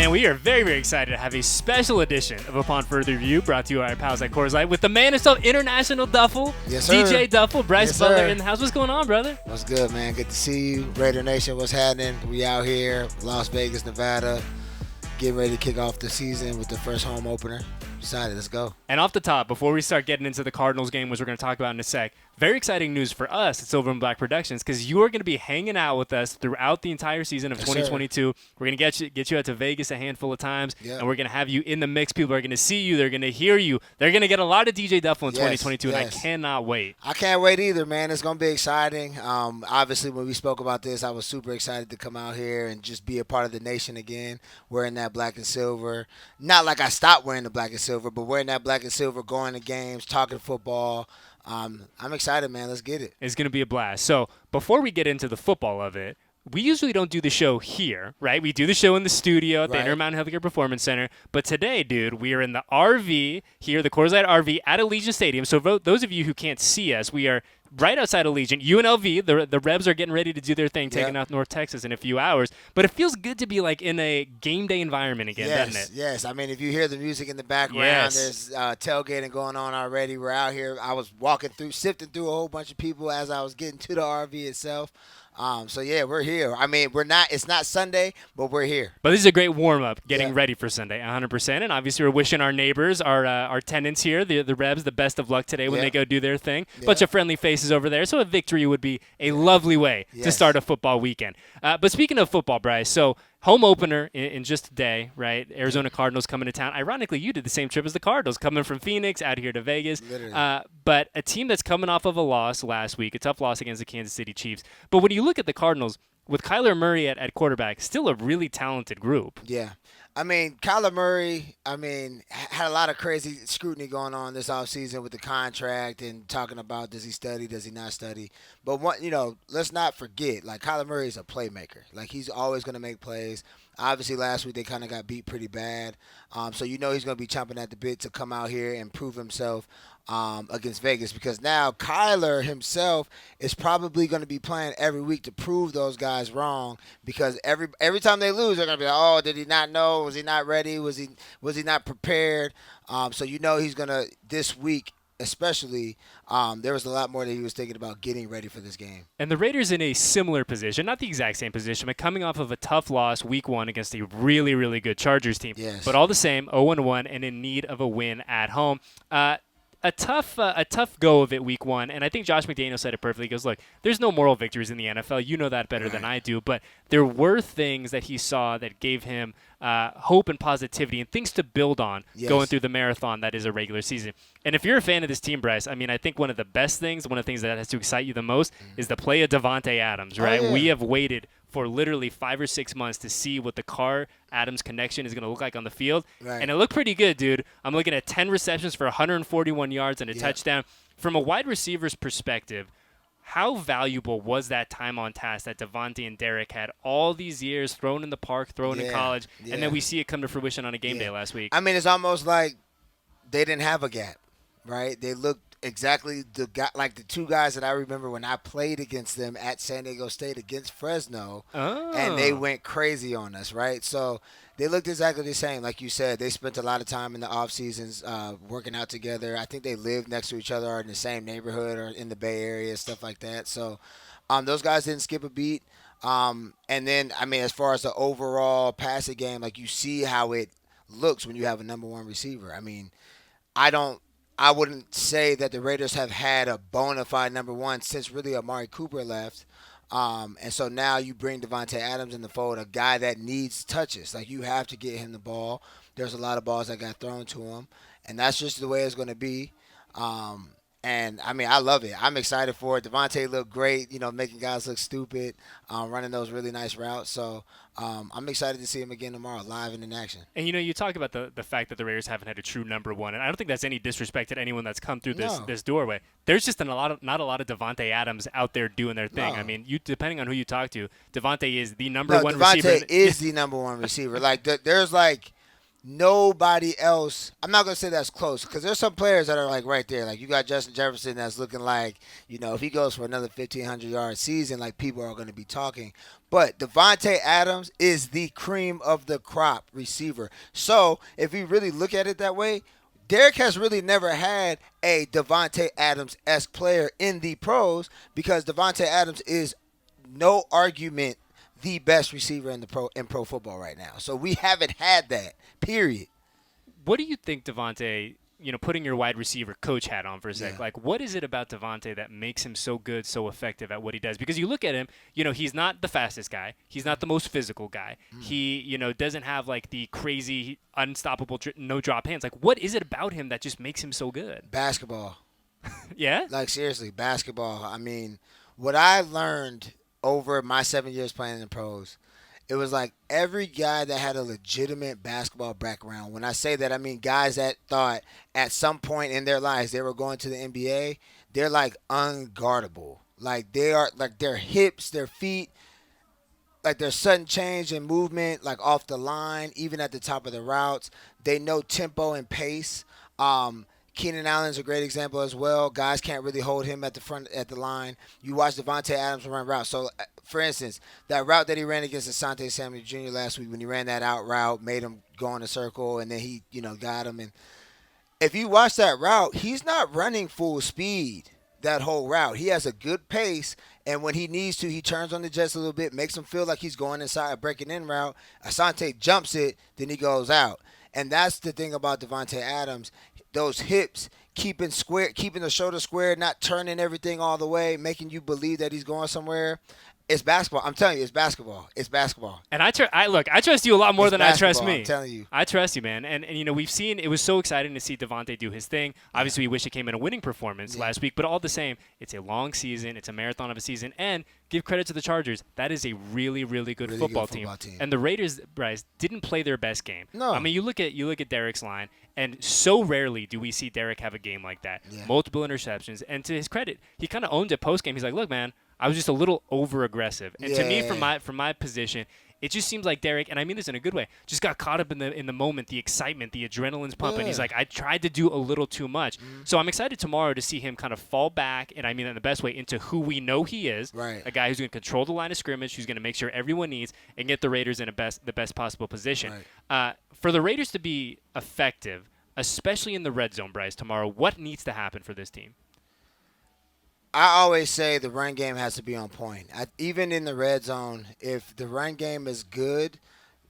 man, we are very, very excited to have a special edition of Upon Further Review brought to you by our pals at Coors Light with the man himself, International Duffel, yes, sir. DJ Duffel, Brice yes, Butler sir. in the house. What's going on, brother? What's good, man? Good to see you. Raider Nation, what's happening? We out here, Las Vegas, Nevada, getting ready to kick off the season with the first home opener. Excited, let's go. And off the top, before we start getting into the Cardinals game, which we're going to talk about in a sec, very exciting news for us at Silver and Black Productions because you are going to be hanging out with us throughout the entire season of 2022. Sir. We're going to get you out to Vegas a handful of times, and we're going to have you in the mix. People are going to see you. They're going to hear you. They're going to get a lot of DJ Duffel in 2022, and I cannot wait. I can't wait either, man. It's going to be exciting. Obviously, when we spoke about this, I was super excited to come out here and just be a part of the nation again, wearing that black and silver. Not like I stopped wearing the black and silver, but wearing that black and silver, going to games, talking football. I'm excited, man. Let's get it. It's going to be a blast. So before we get into the football of it, we usually don't do the show here, right? We do the show in the studio at the Intermountain Healthcare Performance Center. But today, dude, we are in the RV here, the Coors Light RV at Allegiant Stadium. So those of you who can't see us, we are right outside Allegiant. UNLV, the Rebs are getting ready to do their thing, taking out North Texas in a few hours. But it feels good to be like in a game day environment again, doesn't it? Yes. I mean, if you hear the music in the background, there's tailgating going on already. We're out here. I was sifting through a whole bunch of people as I was getting to the RV itself. So we're here. I mean, it's not Sunday, but we're here. But this is a great warm-up, getting ready for Sunday, 100%. And obviously we're wishing our neighbors, our tenants here, the Rebs, the best of luck today when they go do their thing. Bunch of friendly faces over there. So a victory would be a lovely way to start a football weekend. But speaking of football, Brice, so home opener in just a day, right? Arizona Cardinals coming to town. Ironically, you did the same trip as the Cardinals, coming from Phoenix out here to Vegas. But a team that's coming off of a loss last week, a tough loss against the Kansas City Chiefs. But when you look at the Cardinals, with Kyler Murray at quarterback, still a really talented group. Yeah. I mean, Kyler Murray, had a lot of crazy scrutiny going on this offseason with the contract and talking about does he study, does he not study. But, let's not forget, like, Kyler Murray is a playmaker. Like, he's always going to make plays. Obviously, last week they kind of got beat pretty bad. So he's going to be chomping at the bit to come out here and prove himself against Vegas, because now Kyler himself is probably going to be playing every week to prove those guys wrong, because every time they lose, they're going to be like, oh, did he not know? Was he not ready? Was he not prepared? So he's going to, this week especially, there was a lot more that he was thinking about getting ready for this game. And the Raiders in a similar position, not the exact same position, but coming off of a tough loss week 1 against a really, really good Chargers team. Yes. But all the same, 0-1 and in need of a win at home. A tough go of it week 1, and I think Josh McDaniel said it perfectly. He goes, look, there's no moral victories in the NFL. You know that better than I do, but there were things that he saw that gave him hope and positivity and things to build on going through the marathon that is a regular season. And if you're a fan of this team, Brice, I think one of the things that has to excite you the most is the play of Davante Adams, right? We have waited for literally 5 or 6 months to see what the Carr-Adams connection is going to look like on the field. And it looked pretty good, dude. I'm looking at 10 receptions for 141 yards and a touchdown. From a wide receiver's perspective, how valuable was that time on task that Davante and Derek had all these years, thrown in the park, thrown in college, and then we see it come to fruition on a game day last week? It's almost like they didn't have a gap, right? They looked exactly the two guys that I remember when I played against them at San Diego State against Fresno, and they went crazy on us, right? So they looked exactly the same. Like you said, they spent a lot of time in the off seasons working out together. I think they lived next to each other or in the same neighborhood or in the Bay Area, stuff like that. So those guys didn't skip a beat. And then, as far as the overall passing game, like, you see how it looks when you have a number one receiver. I wouldn't say that the Raiders have had a bona fide number one since really Amari Cooper left. And so now you bring Davante Adams in the fold, a guy that needs touches. Like, you have to get him the ball. There's a lot of balls that got thrown to him, and that's just the way it's going to be. And, I love it. I'm excited for it. Davante looked great, making guys look stupid, running those really nice routes. So I'm excited to see him again tomorrow, live and in action. And, you talk about the fact that the Raiders haven't had a true number one, and I don't think that's any disrespect to anyone that's come through this doorway. There's just not a lot of Davante Adams out there doing their thing. No. Depending on who you talk to, Davante is the number one Davante receiver. is the number one receiver. There's nobody else. I'm not gonna say that's close because there's some players that are like right there. Like you got Justin Jefferson that's looking like if he goes for another 1,500-yard season, like people are gonna be talking. But Davante Adams is the cream of the crop receiver. So if we really look at it that way, Derek has really never had a Davante Adams-esque player in the pros because Davante Adams is no argument the best receiver in pro football right now. So we haven't had that. Period. What do you think, Davante? Putting your wide receiver coach hat on for a sec, Yeah. like what is it about Davante that makes him so good, so effective at what he does? Because you look at him, he's not the fastest guy, he's not the most physical guy. He, doesn't have like the crazy, unstoppable, no drop hands. Like, what is it about him that just makes him so good? Basketball. Yeah. Like seriously, basketball. I mean, what I learned over my 7 years playing in the pros, it was like every guy that had a legitimate basketball background. When I say that, I mean guys that thought at some point in their lives they were going to the NBA. They're like unguardable. Like they are like their hips, their feet, like their sudden change in movement, like off the line, even at the top of the routes. They know tempo and pace. Keenan Allen's a great example as well. Guys can't really hold him at the front at the line. You watch Davante Adams run routes. So, for instance, that route that he ran against Asante Samuel Jr. last week when he ran that out route, made him go in a circle, and then he, got him. And if you watch that route, he's not running full speed that whole route. He has a good pace, and when he needs to, he turns on the jets a little bit, makes him feel like he's going inside a breaking in route. Asante jumps it, then he goes out. And that's the thing about Davante Adams. Those hips, keeping the shoulder square, not turning everything all the way, making you believe that he's going somewhere. It's basketball. I'm telling you, it's basketball. It's basketball. And I trust you a lot more It's than I trust basketball, me. I'm telling you. I trust you, man. And we've seen it was so exciting to see Davante do his thing. Obviously, we wish it came in a winning performance last week, but all the same, it's a long season. It's a marathon of a season. And give credit to the Chargers. That is a really, really good football team. And the Raiders, Brice, didn't play their best game. No. I mean, you look at Derek's line, and so rarely do we see Derek have a game like that. Yeah. Multiple interceptions. And to his credit, he kind of owned it post-game. He's like, look, man, I was just a little over-aggressive. And to me, from my position, it just seems like Derek, and I mean this in a good way, just got caught up in the moment, the excitement, the adrenaline's pumping. He's like, I tried to do a little too much. So I'm excited tomorrow to see him kind of fall back, and I mean that in the best way, into who we know he is. Right. A guy who's going to control the line of scrimmage, who's going to make sure everyone needs, and get the Raiders in the best possible position. Right. For the Raiders to be effective, especially in the red zone, Brice, tomorrow, what needs to happen for this team? I always say the run game has to be on point. Even in the red zone, if the run game is good,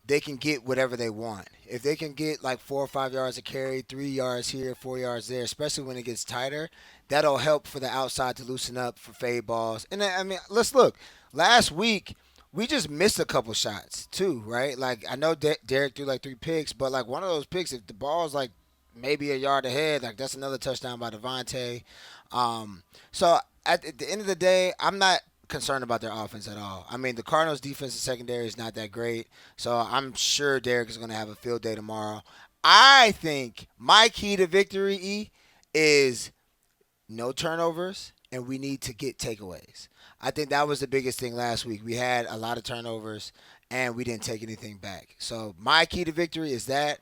they can get whatever they want. If they can get like 4 or 5 yards a carry, 3 yards here, 4 yards there, especially when it gets tighter, that'll help for the outside to loosen up for fade balls. And I mean, let's look. Last week, we just missed a couple shots too, right? Like I know Derek threw like 3 picks, but like one of those picks, if the ball's like maybe a yard ahead, like that's another touchdown by Davante. So at the end of the day, I'm not concerned about their offense at all. I mean, the Cardinals' defensive secondary is not that great, so I'm sure Derek is going to have a field day tomorrow. I think my key to victory is no turnovers, and we need to get takeaways. I think that was the biggest thing last week. We had a lot of turnovers, and we didn't take anything back. So my key to victory is that.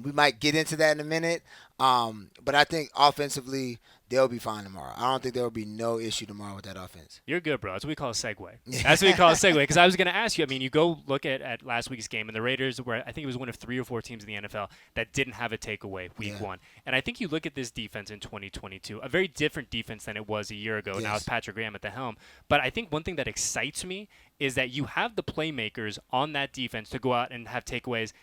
We might get into that in a minute, but I think offensively they'll be fine tomorrow. I don't think there will be no issue tomorrow with that offense. You're good, bro. That's what we call a segue. That's what we call a segue. Because I was going to ask you, I mean, you go look at last week's game, and the Raiders were, I think it was one of 3 or 4 teams in the NFL that didn't have a takeaway week one. And I think you look at this defense in 2022, a very different defense than it was a year ago. Now it's Patrick Graham at the helm. But I think one thing that excites me is that you have the playmakers on that defense to go out and have takeaways,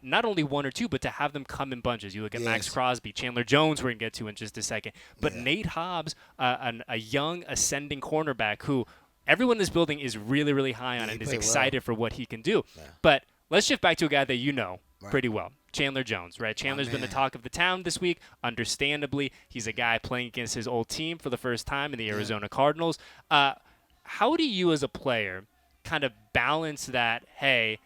not only 1 or 2, but to have them come in bunches. You look at Max Crosby, Chandler Jones, we're going to get to in just a second. But Nate Hobbs, a young ascending cornerback who everyone in this building is really, really high on and is excited for what he can do. Yeah. But let's shift back to a guy that you know pretty well, Chandler Jones, right? Chandler's been the talk of the town this week, understandably. He's a guy playing against his old team for the first time in the Arizona Cardinals. How do you as a player kind of balance that, hey,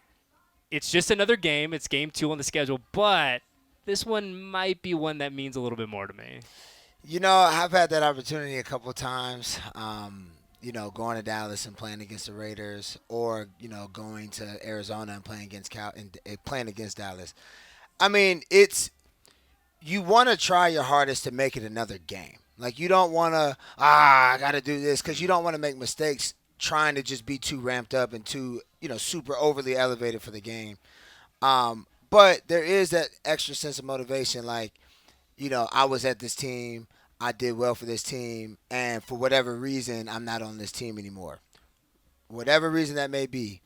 it's just another game, it's game 2 on the schedule, but this one might be one that means a little bit more to me? You know, I've had that opportunity a couple of times, going to Dallas and playing against the Raiders, or, going to Arizona and playing against Dallas. I mean, you want to try your hardest to make it another game. Like you don't want to I got to do this because you don't want to make mistakes trying to just be too ramped up and too super overly elevated for the game. But there is that extra sense of motivation. Like I was at this team, I did well for this team, and for whatever reason, I'm not on this team anymore. Whatever reason that may be,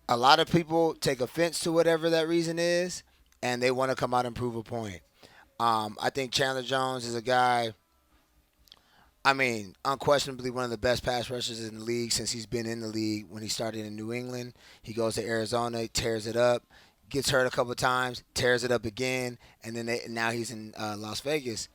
a lot of people take offense to whatever that reason is, and they want to come out and prove a point. I think Chandler Jones is a guy. I mean, unquestionably one of the best pass rushers in the league since he's been in the league. When he started in New England, he goes to Arizona, tears it up, gets hurt a couple of times, tears it up again, and then now he's in Las Vegas.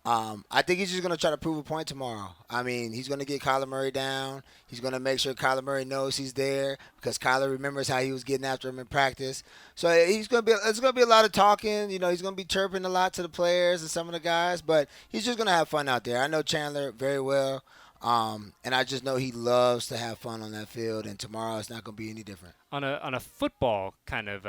I think he's just going to try to prove a point tomorrow. I mean, he's going to get Kyler Murray down. He's going to make sure Kyler Murray knows he's there because Kyler remembers how he was getting after him in practice. So it's going to be a lot of talking. He's going to be chirping a lot to the players and some of the guys, but he's just going to have fun out there. I know Chandler very well, and I just know he loves to have fun on that field, and tomorrow it's not going to be any different. On a football kind of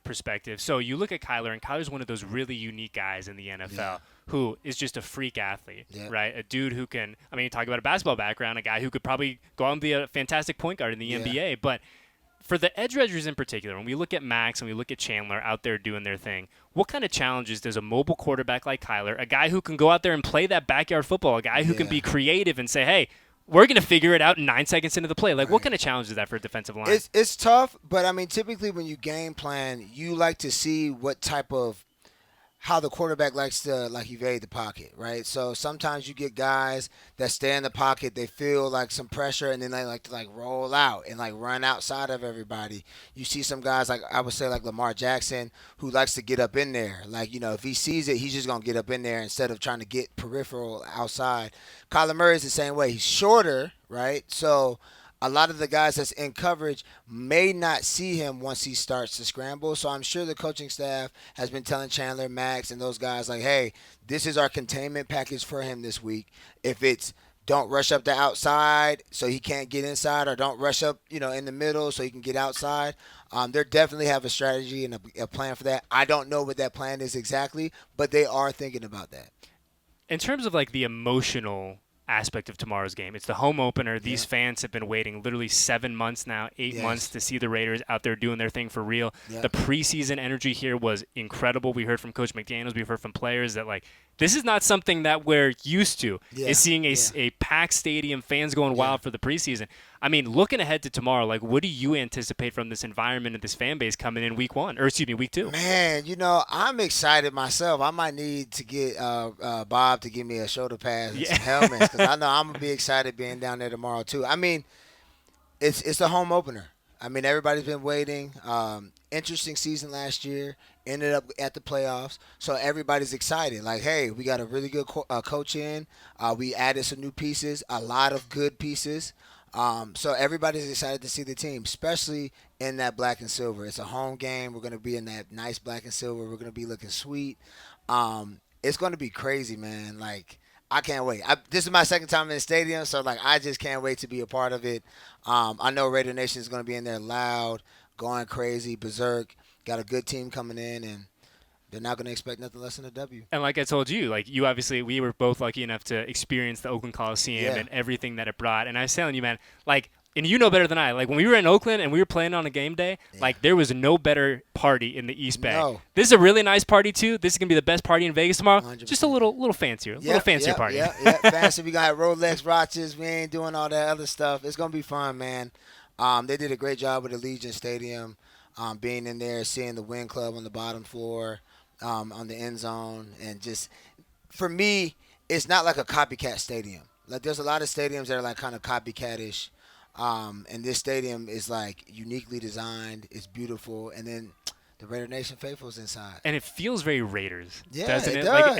perspective, so you look at Kyler, and Kyler's one of those really unique guys in the NFL who is just a freak athlete, right? A dude who can, talk about a basketball background, a guy who could probably go out and be a fantastic point guard in the NBA, but for the edge rushers in particular, when we look at Max and we look at Chandler out there doing their thing, what kind of challenges does a mobile quarterback like Kyler, a guy who can go out there and play that backyard football, a guy who can be creative and say, hey, we're going to figure it out in 9 seconds into the play. Like, what kind of challenge is that for a defensive line? It's tough, but, typically when you game plan, you like to see what type of how the quarterback likes to evade the pocket, right? So sometimes you get guys that stay in the pocket, they feel like some pressure, and then they like to roll out and run outside of everybody. You see some guys I would say Lamar Jackson who likes to get up in there. If he sees it, he's just gonna get up in there instead of trying to get peripheral outside. Kyler Murray is the same way. He's shorter, right? So a lot of the guys that's in coverage may not see him once he starts to scramble. So I'm sure the coaching staff has been telling Chandler, Max, and those guys hey, this is our containment package for him this week. If it's don't rush up the outside so he can't get inside, or don't rush up, in the middle so he can get outside. They definitely have a strategy and a plan for that. I don't know what that plan is exactly, but they are thinking about that. In terms of the emotional aspect of tomorrow's game. It's the home opener. These fans have been waiting literally 7 months now, 8 months to see the Raiders out there doing their thing for real. The preseason energy here was incredible. We heard from Coach McDaniels. We've heard from players that this is not something that we're used to, is seeing a packed stadium, fans going wild for the preseason. Looking ahead to tomorrow, what do you anticipate from this environment and this fan base coming in week 2? Man, I'm excited myself. I might need to get Bob to give me a shoulder pads and some helmets because I know I'm going to be excited being down there tomorrow too. It's the home opener. Everybody's been waiting. Interesting season last year. Ended up at the playoffs. So everybody's excited. Hey, we got a really good coach in. We added some new pieces, a lot of good pieces. So everybody's excited to see the team, especially in that black and silver. It's a home game. We're going to be in that nice black and silver. We're going to be looking sweet. It's going to be crazy, man. I can't wait. This is my second time in the stadium, so I just can't wait to be a part of it. I know Raider Nation is going to be in there loud, going crazy, berserk. Got a good team coming in, and they're not going to expect nothing less than a W. And like I told you, you obviously, we were both lucky enough to experience the Oakland Coliseum and everything that it brought. And I was telling you, man, and you know better than I, when we were in Oakland and we were playing on a game day, there was no better party in the East Bay. No. This is a really nice party too. This is going to be the best party in Vegas tomorrow. 100%. Just a little fancier, party. Yeah, fancy. We got Rolex watches. We ain't doing all that other stuff. It's going to be fun, man. They did a great job with Allegiant Stadium, being in there, seeing the Wynn Club on the bottom floor. On the end zone, and just for me, it's not like a copycat stadium. There's a lot of stadiums that are kind of copycat-ish, and this stadium is uniquely designed. It's beautiful, and then the Raider Nation faithful's inside, and it feels very Raiders, doesn't it? Does.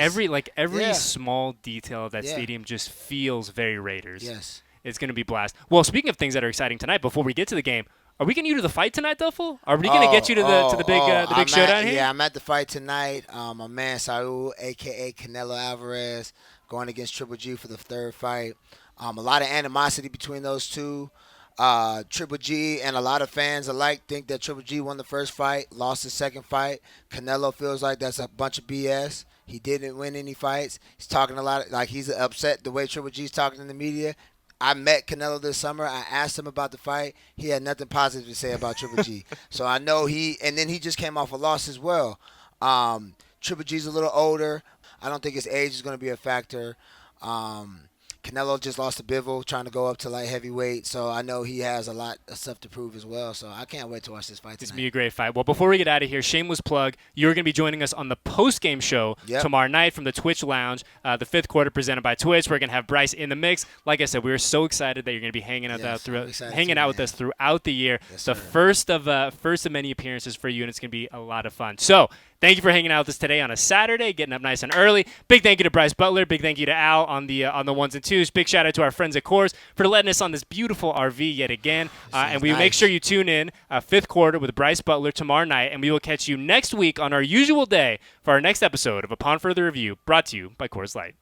Every small detail of that stadium just feels very Raiders. Yes, it's going to be blast. Well, speaking of things that are exciting tonight, before we get to the game. Are we getting you to the fight tonight, Duffel? Are we going to get you to the big showdown here? Yeah, I'm at the fight tonight. My man Saul, a.k.a. Canelo Alvarez, going against Triple G for the third fight. A lot of animosity between those two. Triple G and a lot of fans alike think that Triple G won the first fight, lost the second fight. Canelo feels like that's a bunch of BS. He didn't win any fights. He's talking a lot, like he's upset the way Triple G's talking in the media. I met Canelo this summer. I asked him about the fight. He had nothing positive to say about Triple G. So I know and then he just came off a loss as well. Triple G's a little older. I don't think his age is going to be a factor. Canelo just lost to Bivol, trying to go up to light heavyweight. So I know he has a lot of stuff to prove as well. So I can't wait to watch this fight tonight. It's going to be a great fight. Well, before we get out of here, shameless plug, you're going to be joining us on the post-game show tomorrow night from the Twitch Lounge, the fifth quarter presented by Twitch. We're going to have Brice in the mix. Like I said, we are so excited that you're going to be hanging out with us throughout the year. Yes, the sir. first of many appearances for you, and it's going to be a lot of fun. So thank you for hanging out with us today on a Saturday, getting up nice and early. Big thank you to Brice Butler. Big thank you to Al on the ones and twos. Big shout out to our friends at Coors for letting us on this beautiful RV yet again. And we make sure you tune in fifth quarter with Brice Butler tomorrow night, and we will catch you next week on our usual day for our next episode of Upon Further Review, brought to you by Coors Light.